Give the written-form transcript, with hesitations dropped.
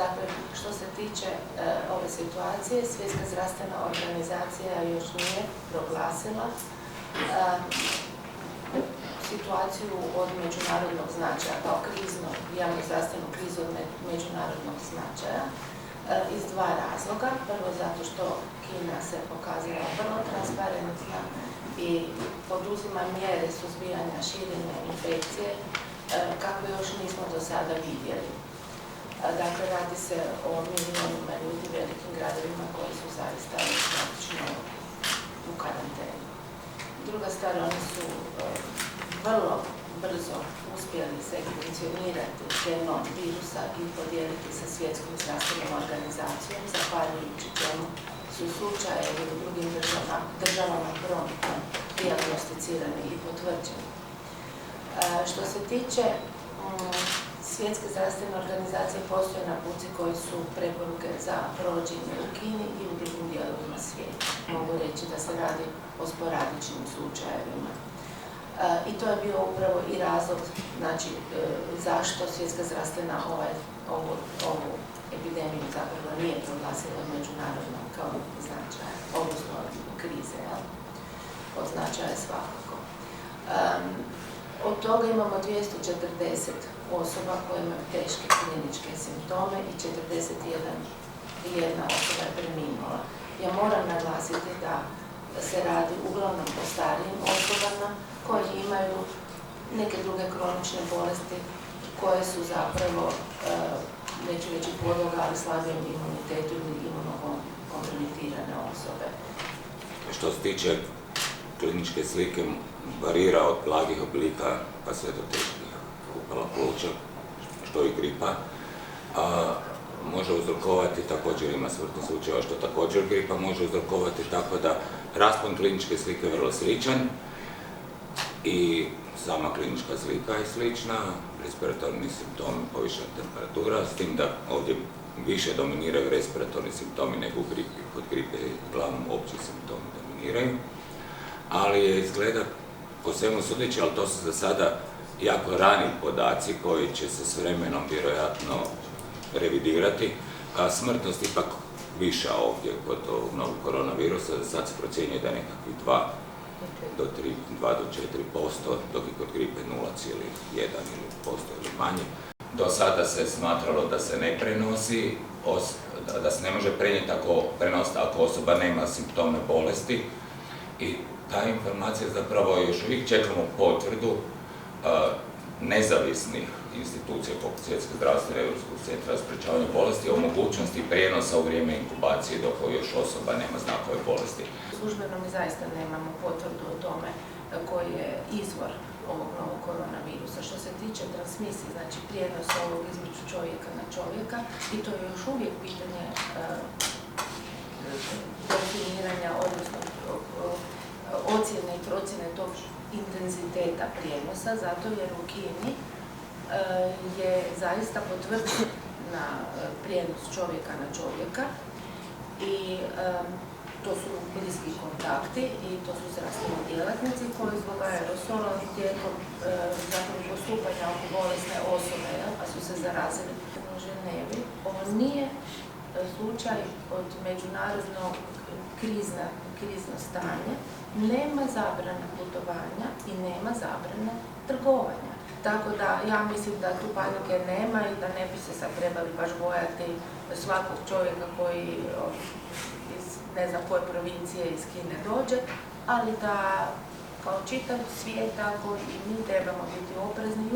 Dakle, što se tiče ove situacije, Svjetska zdravstvena organizacija još nije proglasila situaciju od međunarodnog značaja kao krizno, javno zdravstvenu krizu od međunarodnog značaja iz dva razloga. Prvo zato što Kina se pokazala vrlo transparentna i poduzima mjere suzbijanja širenja infekcije kako još nismo do sada vidjeli. Dakle, radi se o milijunima ljudi u velikim gradovima koji su zaista praktično u karanteni. Druga stvar, oni su vrlo brzo uspjeli sekvencionirati genom virusa i podijeliti sa Svjetskom zdravstvenom organizacijom, zahvaljujući čemu su slučajevi u drugim državama promptno dijagnosticirani i potvrđeni. Što se tiče Svjetske zdravstvene organizacije, postoje naputci koji su preporuke za provođenje u Kini i u drugim dijelovima svijeta. Mogu reći da se radi o sporadičnim slučajevima. I to je bio upravo i razlog, znači, zašto Svjetska zdravstvena ovu epidemiju zapravo nije proglasila međunarodnom kao značaja, odnosno krize, od značaja svakako. Od toga imamo 240 osoba koje imaju teške kliničke simptome i 41 osoba je preminula. Ja moram naglasiti da se radi uglavnom o starijim osobama koji imaju neke druge kronične bolesti koje su zapravo, neću reći podloga, ali slabijem imunitetu ili imunokompromitirane osobe. Što se tiče kliničke slike, varira od blagih oblika pa sve do teških upala pluća, što i gripa. Može uzrokovati, također ima smrtnih slučajeva, što također gripa može uzrokovati, tako da raspon kliničke slike je vrlo sličan i sama klinička slika je slična, respiratorni simptomi, povišena temperatura, s tim da ovdje više dominiraju respiratorni simptomi nego u gripi. Kod gripe uglavnom opći simptomi dominiraju, ali je izgleda po svemu sudeći, ali to su za sada jako rani podaci koji će se s vremenom vjerojatno revidirati, a smrtnost ipak viša ovdje kod ovog novog koronavirusa. Sad se procjenjuje da nekakvih 2 do 4%, dok je kod gripe 0,1% ili manje. Do sada se smatralo da se ne prenosi, da se ne može prenijeti ako osoba nema simptome bolesti, i ta informacija zapravo još uvijek čekamo potvrdu nezavisnih institucija poput Svjetske zdravstvene Europskog centra za sprečavanje bolesti o mogućnosti prijenosa u vrijeme inkubacije dok još osoba nema znakove bolesti. Službeno mi zaista nemamo potvrdu o tome koji je izvor ovog novog koronavirusa. Što se tiče transmisije, znači prijenosa ovog između čovjeka na čovjeka, i to je još uvijek pitanje definiranja, odnosno ocjene i procjene tog intenziteta prijenosa, zato jer u Kini je zaista potvrđen na prijenos čovjeka na čovjeka i to su bliski kontakti i to su zdravstveni djelatnici koji zbog aerosola tijekom postupanja oko bolesne osobe, pa su se zarazili u Ženevi. Ovo nije slučaj od međunarodnog krizno stanje, nema zabrane putovanja i nema zabrane trgovanja. Tako da ja mislim da tu panike nema i da ne bi se sad trebali baš bojati svakog čovjeka koji iz ne znam koje provincije iz Kine dođe, ali da kao čitav svijet, tako i mi trebamo biti oprezni.